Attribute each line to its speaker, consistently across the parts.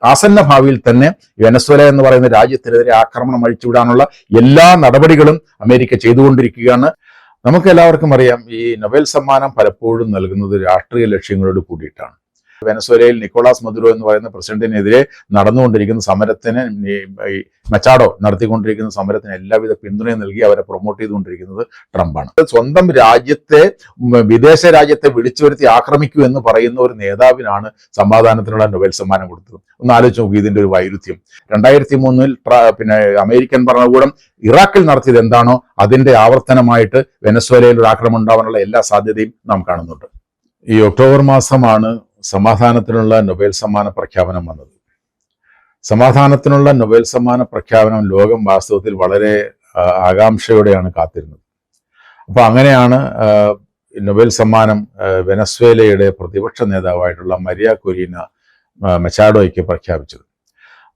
Speaker 1: ആസന്ന ഭാവിയിൽ തന്നെ വെനസ്വേല എന്ന് പറയുന്ന രാജ്യത്തിനെതിരെ ആക്രമണം അഴിച്ചുവിടാനുള്ള എല്ലാ നടപടികളും അമേരിക്ക ചെയ്തുകൊണ്ടിരിക്കുകയാണ്. നമുക്ക് എല്ലാവർക്കും അറിയാം, ഈ നൊബേൽ സമ്മാനം പലപ്പോഴും നൽകുന്നത് രാഷ്ട്രീയ ലക്ഷ്യങ്ങളോട് കൂടിയിട്ടാണ്. വെനസ്വേലയിൽ നിക്കോളാസ് മദുറോ എന്ന് പറയുന്ന പ്രസിഡന്റിനെതിരെ നടന്നുകൊണ്ടിരിക്കുന്ന സമരത്തിന് മച്ചാഡോ നടത്തിക്കൊണ്ടിരിക്കുന്ന സമരത്തിന് എല്ലാവിധ പിന്തുണയും നൽകി അവരെ പ്രൊമോട്ട് ചെയ്തുകൊണ്ടിരിക്കുന്നത് ട്രംപാണ്. സ്വന്തം രാജ്യത്തെ വിദേശ രാജ്യത്തെ വിളിച്ചു വരുത്തി ആക്രമിക്കൂ എന്ന് പറയുന്ന ഒരു നേതാവിനാണ് സമാധാനത്തിനുള്ള നൊബേൽ സമ്മാനം കൊടുത്തത്. ഒന്ന് ആലോചിച്ച് നോക്കൂ ഇതിന്റെ ഒരു വൈരുദ്ധ്യം. 2003 അമേരിക്കൻ ഭരണകൂടം ഇറാഖിൽ നടത്തിയത് എന്താണോ അതിന്റെ ആവർത്തനമായിട്ട് വെനസ്വേലയിൽ ഒരു ആക്രമണം ഉണ്ടാവാനുള്ള എല്ലാ സാധ്യതയും നാം കാണുന്നുണ്ട്. ഈ ഒക്ടോബർ മാസമാണ് സമാധാനത്തിനുള്ള നൊബേൽ സമ്മാന പ്രഖ്യാപനം വന്നത്. സമാധാനത്തിനുള്ള നൊബേൽ സമ്മാന പ്രഖ്യാപനം ലോകം വാസ്തവത്തിൽ വളരെ ആകാംക്ഷയോടെയാണ് കാത്തിരുന്നത്. അപ്പൊ അങ്ങനെയാണ് നൊബേൽ സമ്മാനം വെനസ്വേലയുടെ പ്രതിപക്ഷ നേതാവായിട്ടുള്ള മരിയ കൊരീന മച്ചാഡോയ്ക്ക് പ്രഖ്യാപിച്ചത്.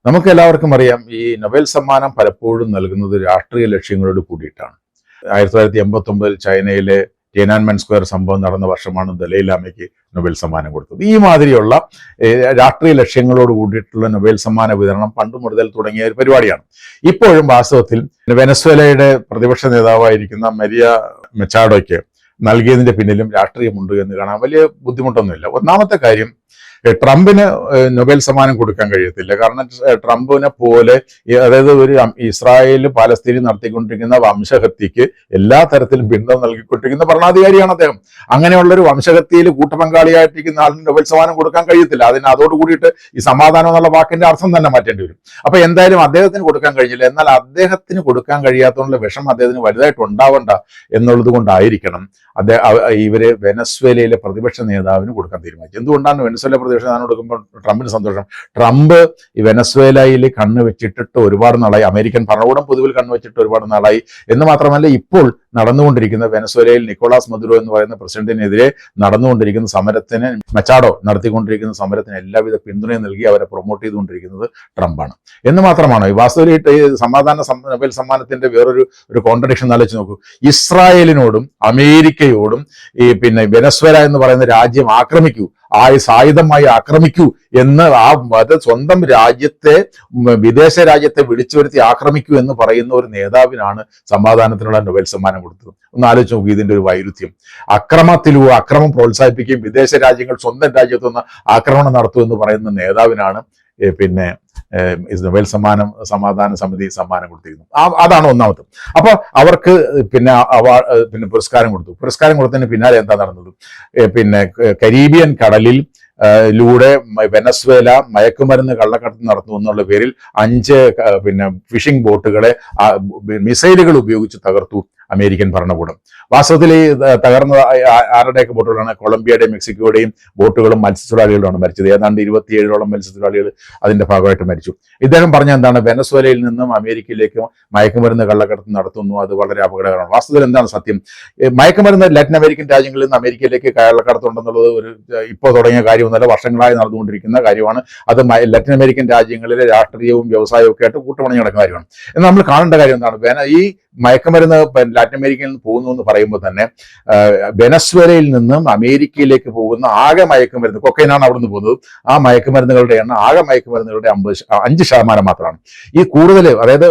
Speaker 1: നമുക്ക് എല്ലാവർക്കും അറിയാം, ഈ നൊബേൽ സമ്മാനം പലപ്പോഴും നൽകുന്നത് രാഷ്ട്രീയ ലക്ഷ്യങ്ങളോട് കൂടിയിട്ടാണ്. 1989 ചൈനയിലെ ടിയാനൻമെൻ സ്ക്വയർ സംഭവം നടന്ന വർഷമാണ് ദലൈലാമയ്ക്ക് നൊബേൽ സമ്മാനം കൊടുത്തത്. ഈ മാതിരിയുള്ള രാഷ്ട്രീയ ലക്ഷ്യങ്ങളോട് കൂടിയിട്ടുള്ള നൊബേൽ സമ്മാന വിതരണം പണ്ട് മുതൽ തുടങ്ങിയ ഒരു പരിപാടിയാണ്. ഇപ്പോഴും വാസ്തവത്തിൽ വെനസ്വേലയുടെ പ്രതിപക്ഷ നേതാവായിരിക്കുന്ന മരിയ മച്ചാഡോയ്ക്ക് നൽകിയതിന്റെ പിന്നിലും രാഷ്ട്രീയമുണ്ട് എന്ന് കാണാൻ വലിയ ബുദ്ധിമുട്ടൊന്നുമില്ല. ഒന്നാമത്തെ കാര്യം, ട്രംപിന് നൊബേൽ സമ്മാനം കൊടുക്കാൻ കഴിയത്തില്ല. കാരണം ട്രംപിനെ പോലെ, അതായത് ഒരു ഇസ്രായേൽ പാലസ്തീനിൽ നടത്തിക്കൊണ്ടിരിക്കുന്ന വംശഹത്യക്ക് എല്ലാ തരത്തിലും പിന്തുണ നൽകിക്കൊണ്ടിരിക്കുന്ന ഭരണാധികാരിയാണ് അദ്ദേഹം. അങ്ങനെയുള്ളൊരു വംശഹത്യയിൽ കൂട്ടപങ്കാളിയായിട്ടിരിക്കുന്ന ആളിന് നൊബേൽ സമ്മാനം കൊടുക്കാൻ കഴിയത്തില്ല. അതോട് കൂടിയിട്ട് ഈ സമാധാനം എന്നുള്ള വാക്കിന്റെ അർത്ഥം തന്നെ മാറ്റേണ്ടി വരും. അപ്പൊ എന്തായാലും അദ്ദേഹത്തിന് കൊടുക്കാൻ കഴിഞ്ഞില്ല. എന്നാൽ അദ്ദേഹത്തിന് കൊടുക്കാൻ കഴിയാത്തതുകൊണ്ട് വിഷം അദ്ദേഹത്തിന് വലുതായിട്ട് ഉണ്ടാവണ്ട എന്നുള്ളത് കൊണ്ടായിരിക്കണം ഇവര് വെനസ്വേലയിലെ പ്രതിപക്ഷ നേതാവിന് കൊടുക്കാൻ തീരുമാനിച്ചു. എന്തുകൊണ്ടാണ് വെനസ്വേല പ്രതിപക്ഷ നേതാവിന് കൊടുക്കുമ്പോൾ ട്രംപിന് സന്തോഷം? ട്രംപ് ഈ വെനസ്വേലയിൽ കണ്ണ് വെച്ചിട്ടിട്ട് ഒരുപാട് നാളായി, അമേരിക്കൻ ഭരണകൂടം പൊതുവിൽ കണ്ണ് വെച്ചിട്ട് ഒരുപാട് നാളായി എന്ന് മാത്രമല്ല, ഇപ്പോൾ നടന്നുകൊണ്ടിരിക്കുന്ന വെനസ്വേലയിൽ നിക്കോളാസ് മദുറോ എന്ന് പറയുന്ന പ്രസിഡന്റിനെതിരെ നടന്നുകൊണ്ടിരിക്കുന്ന സമരത്തിന് മച്ചാഡോ നടത്തിക്കൊണ്ടിരിക്കുന്ന സമരത്തിന് എല്ലാവിധ പിന്തുണയും നൽകി അവരെ പ്രൊമോട്ട് ചെയ്തുകൊണ്ടിരിക്കുന്നത് ട്രംപാണ്. എന്ന് മാത്രമാണോ ഈ വാസ്തവത്തിൽ ഈ സമാധാന നൊബേൽ സമ്മാനത്തിന്റെ വേറൊരു കോൺട്രഡിക്ഷൻ ആലോചിച്ച് നോക്കൂ. ഇസ്രായേലിനോടും അമേരിക്കയോടും ഈ വെനസ്വേല എന്ന് പറയുന്ന രാജ്യം ആക്രമിക്കൂ, സായുധമായി ആക്രമിക്കൂ എന്ന് സ്വന്തം രാജ്യത്തെ വിദേശ രാജ്യത്തെ വിളിച്ചു വരുത്തി ആക്രമിക്കൂ എന്ന് പറയുന്ന ഒരു നേതാവിനാണ് സമാധാനത്തിനുള്ള നൊബേൽ സമ്മാനം കൊടുത്തത്. ഒന്ന് ആലോചിച്ച് നോക്കൂ ഇതിന്റെ ഒരു വൈരുദ്ധ്യം. അക്രമം പ്രോത്സാഹിപ്പിക്കുകയും വിദേശ രാജ്യങ്ങൾ സ്വന്തം രാജ്യത്തുനിന്ന് ആക്രമണം നടത്തൂ എന്ന് പറയുന്ന നേതാവിനാണ് നൊബേൽ സമാധാന സമിതി സമ്മാനം കൊടുത്തിരുന്നു. അതാണ് ഒന്നാമത്. അപ്പൊ അവർക്ക് പുരസ്കാരം കൊടുത്തു. പുരസ്കാരം കൊടുത്തതിന് പിന്നാലെ എന്താ നടന്നത്? കരീബിയൻ കടലിൽ ലൂടെ വെനസ്വേല മയക്കുമരുന്ന് കള്ളക്കടത്ത് നടത്തുന്നു എന്നുള്ള പേരിൽ 5 ഫിഷിംഗ് ബോട്ടുകളെ മിസൈലുകൾ ഉപയോഗിച്ച് തകർത്തു അമേരിക്കൻ ഭരണകൂടം. വാസ്തവത്തിൽ ഈ തകർന്ന ആരുടെയൊക്കെ ബോട്ടുകളാണ്? കൊളംബിയയുടെയും മെക്സിക്കോയുടെയും ബോട്ടുകളും മത്സ്യത്തൊഴിലാളികളുമാണ് മരിച്ചത്. ഏതാണ്ട് 27ഓളം മത്സ്യത്തൊഴിലാളികൾ അതിന്റെ ഭാഗമായിട്ട് മരിച്ചു. ഇദ്ദേഹം പറഞ്ഞ എന്താണ്? വെനസ്വേലയിൽ നിന്നും അമേരിക്കയിലേക്ക് മയക്കുമരുന്ന് കള്ളക്കടത്ത് നടത്തുന്നു, അത് വളരെ അപകടകരമാണ്. വാസ്തവത്തിൽ എന്താണ് സത്യം? മയക്കുമരുന്ന് ലാറ്റിൻ അമേരിക്കൻ രാജ്യങ്ങളിൽ നിന്ന് അമേരിക്കയിലേക്ക് കള്ളക്കടത്തുണ്ടെന്നുള്ളത് ഇപ്പോൾ തുടങ്ങിയ കാര്യമൊന്നുമല്ല, വർഷങ്ങളായി നടന്നുകൊണ്ടിരിക്കുന്ന കാര്യമാണ്. അത് ലാറ്റിൻ അമേരിക്കൻ രാജ്യങ്ങളിലെ രാഷ്ട്രീയവും വ്യവസായവും ഒക്കെ ആയിട്ട് കൂട്ടുപണി നടക്കുന്ന കാര്യമാണ്. എന്നാൽ നമ്മൾ കാണേണ്ട കാര്യം എന്താണ്? ഈ മയക്കുമരുന്ന് ലാറ്റിൻ അമേരിക്കയിൽ നിന്ന് പോകുന്നു എന്ന് പറയുമ്പോൾ തന്നെ വെനസ്വേലയിൽ നിന്നും അമേരിക്കയിലേക്ക് പോകുന്ന ആകെ മയക്കുമരുന്ന്, കൊക്കൈനാണ് അവിടെ നിന്ന് പോകുന്നത്, ആ മയക്കുമരുന്നുകളുടെ എണ്ണം ആകെ മയക്കുമരുന്നുകളുടെ 5% മാത്രമാണ്. ഈ കൂടുതൽ, അതായത്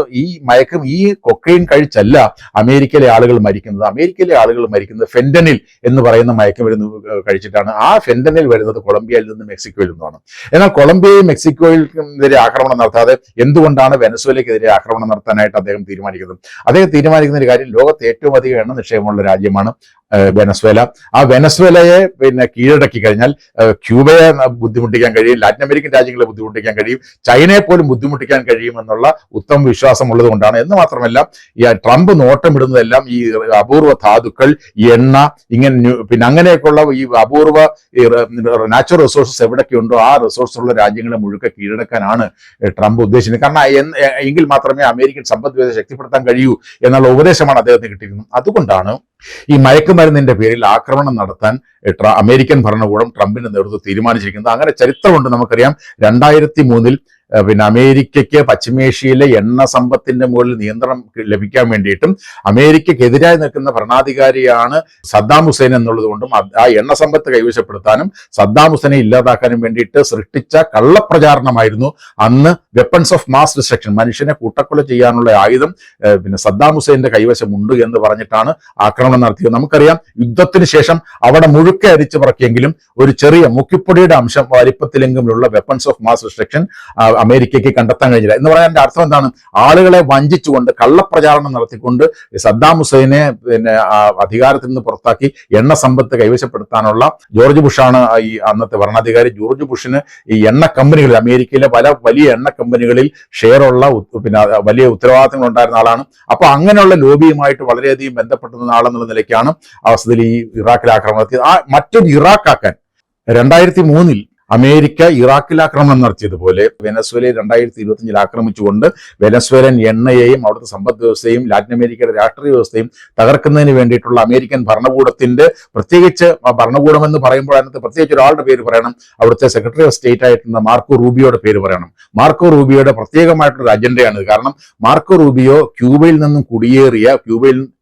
Speaker 1: ഈ കൊക്കൈൻ കഴിച്ചല്ല അമേരിക്കയിലെ ആളുകൾ മരിക്കുന്നത്. അമേരിക്കയിലെ ആളുകൾ മരിക്കുന്നത് ഫെന്റനിൽ എന്ന് പറയുന്ന മയക്കുമരുന്ന് കഴിച്ചിട്ടാണ്. ആ ഫെന്റനിൽ വരുന്നത് കൊളംബിയയിൽ നിന്നും മെക്സിക്കോയിൽ നിന്നുമാണ്. എന്നാൽ കൊളംബിയയും മെക്സിക്കോയിലെതിരെ ആക്രമണം നടത്താതെ എന്തുകൊണ്ടാണ് വെനസ്വേലയ്ക്കെതിരെ ആക്രമണം നടത്താനായിട്ട് അദ്ദേഹം തീരുമാനിക്കുന്നത്? അദ്ദേഹം തീരുമാനിക്കുന്ന ഒരു കാര്യം, ലോകത്തെ ഏറ്റവും അധികം എണ്ണ നിക്ഷേപമുള്ള രാജ്യമാണ് വെനസ്വേല. ആ വെനസ്വേലയെ കീഴടക്കി കഴിഞ്ഞാൽ ക്യൂബയെ ബുദ്ധിമുട്ടിക്കാൻ കഴിയും, ലാറ്റിൻ അമേരിക്കൻ രാജ്യങ്ങളെ ബുദ്ധിമുട്ടിക്കാൻ കഴിയും, ചൈനയെ പോലും ബുദ്ധിമുട്ടിക്കാൻ കഴിയുമെന്നുള്ള ഉത്തമ വിശ്വാസമുള്ളത് കൊണ്ടാണ്. എന്ന് മാത്രമല്ല, ഈ ട്രംപ് നോട്ടമിടുന്നതെല്ലാം ഈ അപൂർവ ധാതുക്കൾ, എണ്ണ, അങ്ങനെയൊക്കെയുള്ള ഈ അപൂർവ നാച്ചുറൽ റിസോഴ്സസ് എവിടെയൊക്കെയുണ്ടോ ആ റിസോഴ്സ് ഉള്ള രാജ്യങ്ങളെ മുഴുക്കെ കീഴടക്കാനാണ് ട്രംപ് ഉദ്ദേശിക്കുന്നത്. കാരണം എങ്കിൽ മാത്രമേ അമേരിക്കൻ സമ്പദ് വ്യവസ്ഥ ശക്തിപ്പെടുത്താൻ കഴിയൂ എന്നുള്ള ഉപദേശമാണ് അദ്ദേഹത്തിന് കിട്ടിയിരുന്നത്. അതുകൊണ്ടാണ് ഈ മയക്കുമരുന്നിന്റെ പേരിൽ ആക്രമണം നടത്താൻ അമേരിക്കൻ ഭരണകൂടം ട്രംപിന്റെ നേതൃത്വം തീരുമാനിച്ചിരിക്കുന്നത്. അങ്ങനെ ചരിത്രമുണ്ട്. നമുക്കറിയാം, 2003 പിന്നെ അമേരിക്കയ്ക്ക് പശ്ചിമേഷ്യയിലെ എണ്ണ സമ്പത്തിന്റെ മുകളിൽ നിയന്ത്രണം ലഭിക്കാൻ വേണ്ടിയിട്ടും അമേരിക്കക്കെതിരായി നിൽക്കുന്ന ഭരണാധികാരിയാണ് സദ്ദാം ഹുസൈൻ എന്നുള്ളത് കൊണ്ടും ആ എണ്ണ സമ്പത്ത് കൈവശപ്പെടുത്താനും സദ്ദാം ഹുസൈനെ ഇല്ലാതാക്കാനും വേണ്ടിയിട്ട് സൃഷ്ടിച്ച കള്ളപ്രചാരണമായിരുന്നു അന്ന് വെപ്പൺസ് ഓഫ് മാസ് ഡിസ്ട്രക്ഷൻ, മനുഷ്യനെ കൂട്ടക്കൊല ചെയ്യാനുള്ള ആയുധം പിന്നെ സദ്ദാം ഹുസൈന്റെ കൈവശമുണ്ട് എന്ന് പറഞ്ഞിട്ടാണ് ആക്രമണം നടത്തിയത്. നമുക്കറിയാം യുദ്ധത്തിന് ശേഷം അവിടെ മുഴുക്കെ അരിച്ചു പറക്കിയെങ്കിലും ഒരു ചെറിയ മുക്കിപ്പൊടിയുടെ അംശം വലിപ്പത്തിലെങ്കിലുള്ള വെപ്പൺസ് ഓഫ് മാസ് ഡിസ്ട്രക്ഷൻ അമേരിക്കയ്ക്ക് കണ്ടെത്താൻ കഴിഞ്ഞില്ല. എന്ന് പറയാൻ അർത്ഥം എന്താണ്? ആളുകളെ വഞ്ചിച്ചുകൊണ്ട് കള്ളപ്രചാരണം നടത്തിക്കൊണ്ട് സദ്ദാം ഹുസൈനെ പിന്നെ അധികാരത്തിൽ നിന്ന് പുറത്താക്കി എണ്ണ സമ്പത്ത് കൈവശപ്പെടുത്താനുള്ള ജോർജ് ബുഷാണ് ഈ അന്നത്തെ ഭരണാധികാരി. ജോർജ് ബുഷിന് ഈ എണ്ണ കമ്പനികളിൽ, അമേരിക്കയിലെ വലിയ എണ്ണ കമ്പനികളിൽ ഷെയറുള്ള പിന്നെ വലിയ ഉത്തരവാദിത്തങ്ങൾ ഉണ്ടായിരുന്ന ആളാണ്. അപ്പൊ അങ്ങനെയുള്ള ലോബിയുമായിട്ട് വളരെയധികം ബന്ധപ്പെടുന്ന ആളെന്നുള്ള നിലയ്ക്കാണ് അവസ്ഥയിൽ ഈ ഇറാഖിൽ ആക്രമണം നടത്തിയത്. മറ്റൊരു ഇറാഖാക്കാൻ 2003 അമേരിക്ക ഇറാഖിൽ ആക്രമണം നടത്തിയതുപോലെ വെനസ്വേലയെ 2025 ആക്രമിച്ചുകൊണ്ട് വെനസ്വേലൻ എണ്ണയെയും അവിടുത്തെ സമ്പദ് വ്യവസ്ഥയും ലാറ്റിൻ അമേരിക്കയുടെ രാഷ്ട്രീയ വ്യവസ്ഥയും തകർക്കുന്നതിന് വേണ്ടിയിട്ടുള്ള അമേരിക്കൻ ഭരണകൂടത്തിന്റെ, പ്രത്യേകിച്ച് ഭരണകൂടം എന്ന് പറയുമ്പോൾ അതിനകത്ത് പ്രത്യേകിച്ച് ഒരാളുടെ പേര് പറയണം. അവിടുത്തെ സെക്രട്ടറി ഓഫ് സ്റ്റേറ്റ് ആയിട്ടുള്ള മാർക്കോ റൂബിയോയുടെ പേര് പറയണം. മാർക്കോ റൂബിയോയുടെ പ്രത്യേകമായിട്ടുള്ള അജണ്ടയാണ്. കാരണം മാർക്കോ റൂബിയോ ക്യൂബയിൽ നിന്നും കുടിയേറിയ,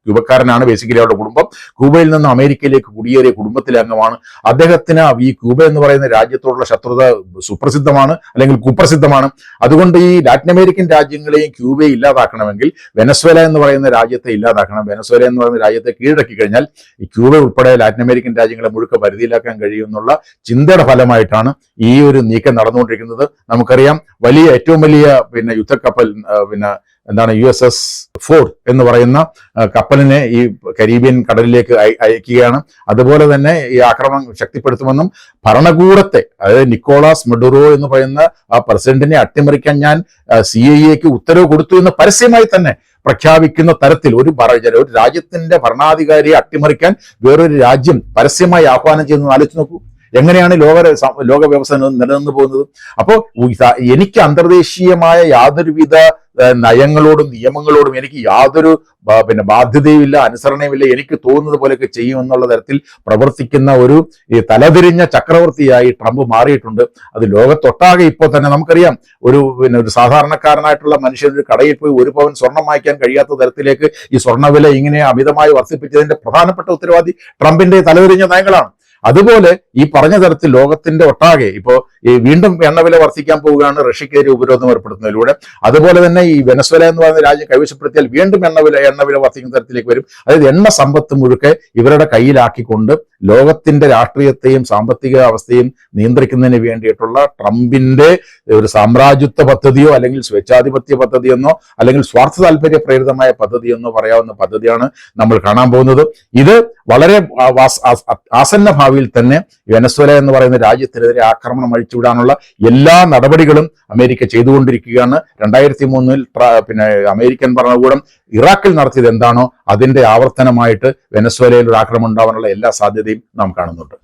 Speaker 1: ക്യൂബക്കാരനാണ് ബേസിക്കലി അവരുടെ കുടുംബം. ക്യൂബയിൽ നിന്ന് അമേരിക്കയിലേക്ക് കുടിയേറിയ കുടുംബത്തിലെ അംഗമാണ്. അദ്ദേഹത്തിന് ഈ ക്യൂബ എന്ന് പറയുന്ന രാജ്യത്തോടുള്ള ശത്രുത സുപ്രസിദ്ധമാണ്, അല്ലെങ്കിൽ കുപ്രസിദ്ധമാണ്. അതുകൊണ്ട് ഈ ലാറ്റിൻ അമേരിക്കൻ രാജ്യങ്ങളെയും ക്യൂബയെ ഇല്ലാതാക്കണമെങ്കിൽ വെനസ്വേല എന്ന് പറയുന്ന രാജ്യത്തെ ഇല്ലാതാക്കണം. വെനസ്വേല എന്ന് പറയുന്ന രാജ്യത്തെ കീഴടക്കി കഴിഞ്ഞാൽ ഈ ക്യൂബ ഉൾപ്പെടെ ലാറ്റിൻ അമേരിക്കൻ രാജ്യങ്ങളെ മുഴുക്ക പരിധിയിലാക്കാൻ കഴിയുമെന്നുള്ള ചിന്തയുടെ ഫലമായിട്ടാണ് ഈ ഒരു നീക്കം നടന്നുകൊണ്ടിരിക്കുന്നത്. നമുക്കറിയാം, ഏറ്റവും വലിയ പിന്നെ യുദ്ധക്കപ്പൽ പിന്നെ എന്താണ് USS ഫോർഡ് എന്ന് പറയുന്ന കപ്പലിനെ ഈ കരീബിയൻ കടലിലേക്ക് അയക്കുകയാണ്. അതുപോലെ തന്നെ ഈ ആക്രമണം ശക്തിപ്പെടുത്തുമെന്നും ഭരണകൂടത്തെ, അതായത് നിക്കോളാസ് മഡുറോ എന്ന് പറയുന്ന ആ പ്രസിഡന്റിനെ അട്ടിമറിക്കാൻ ഞാൻ CIA ഉത്തരവ് കൊടുത്തു എന്ന് പരസ്യമായി തന്നെ പ്രഖ്യാപിക്കുന്ന തരത്തിൽ ഒരു രാജ്യത്തിന്റെ ഭരണാധികാരിയെ അട്ടിമറിക്കാൻ വേറൊരു രാജ്യം പരസ്യമായി ആഹ്വാനം ചെയ്യുന്നത് ആലോചിച്ച് നോക്കൂ. എങ്ങനെയാണ് ലോക വ്യവസ്ഥ നിലനിന്ന് പോകുന്നത്? അപ്പോൾ എനിക്ക് അന്തർദേശീയമായ യാതൊരുവിധ നയങ്ങളോടും നിയമങ്ങളോടും എനിക്ക് യാതൊരു പിന്നെ ബാധ്യതയുമില്ല, അനുസരണയുമില്ല, എനിക്ക് തോന്നുന്നത് പോലെയൊക്കെ ചെയ്യുമെന്നുള്ള തരത്തിൽ പ്രവർത്തിക്കുന്ന ഒരു തലതിരിഞ്ഞ ചക്രവർത്തിയായി ട്രംപ് മാറിയിട്ടുണ്ട്. അത് ലോകത്തൊട്ടാകെ ഇപ്പോൾ തന്നെ നമുക്കറിയാം, ഒരു സാധാരണക്കാരനായിട്ടുള്ള മനുഷ്യൻ ഒരു കടയിൽ പോയി 1 പവൻ സ്വർണം വാങ്ങിക്കാൻ കഴിയാത്ത തരത്തിലേക്ക് ഈ സ്വർണ്ണവില ഇങ്ങനെ അമിതമായി വർദ്ധിപ്പിച്ചതിന്റെ പ്രധാനപ്പെട്ട ഉത്തരവാദി ട്രംപിന്റെ തലതിരിഞ്ഞ നയങ്ങളാണ്. അതുപോലെ ഈ പറഞ്ഞ തരത്തിൽ ലോകത്തിന്റെ ഒട്ടാകെ ഇപ്പോ ഈ വീണ്ടും എണ്ണവില വർദ്ധിക്കാൻ പോവുകയാണ് റഷ്യക്കെതിരെ ഉപരോധം ഏർപ്പെടുത്തുന്നതിലൂടെ. അതുപോലെ തന്നെ ഈ വെനസ്വേല എന്ന് പറയുന്ന രാജ്യം കൈവശപ്പെടുത്തിയാൽ വീണ്ടും എണ്ണവില വർദ്ധിക്കുന്ന തരത്തിലേക്ക് വരും. അതായത് എണ്ണ സമ്പത്ത് മുഴുക്കെ ഇവരുടെ കയ്യിലാക്കിക്കൊണ്ട് ലോകത്തിന്റെ രാഷ്ട്രീയത്തെയും സാമ്പത്തിക അവസ്ഥയും നിയന്ത്രിക്കുന്നതിന് വേണ്ടിയിട്ടുള്ള ട്രംപിന്റെ ഒരു സാമ്രാജ്യത്വ പദ്ധതിയോ അല്ലെങ്കിൽ സ്വേച്ഛാധിപത്യ പദ്ധതിയെന്നോ അല്ലെങ്കിൽ സ്വാർത്ഥ താല്പര്യ പ്രേരിതമായ പദ്ധതിയെന്നോ പറയാവുന്ന പദ്ധതിയാണ് നമ്മൾ കാണാൻ പോകുന്നത്. ഇത് വളരെ ആസന്ന ഭാവിയിൽ തന്നെ വെനസ്വേല എന്ന് പറയുന്ന രാജ്യത്തിനെതിരെ ആക്രമണം അഴിച്ചുവിടാനുള്ള എല്ലാ നടപടികളും അമേരിക്ക ചെയ്തുകൊണ്ടിരിക്കുകയാണ്. 2003 പിന്നെ അമേരിക്കൻ ഭരണകൂടം ഇറാഖിൽ നടത്തിയത് എന്താണോ അതിന്റെ ആവർത്തനമായിട്ട് വെനസ്വേലയിൽ ഒരു ആക്രമണം ഉണ്ടാവാനുള്ള എല്ലാ സാധ്യതയും നാം കാണുന്നുണ്ട്.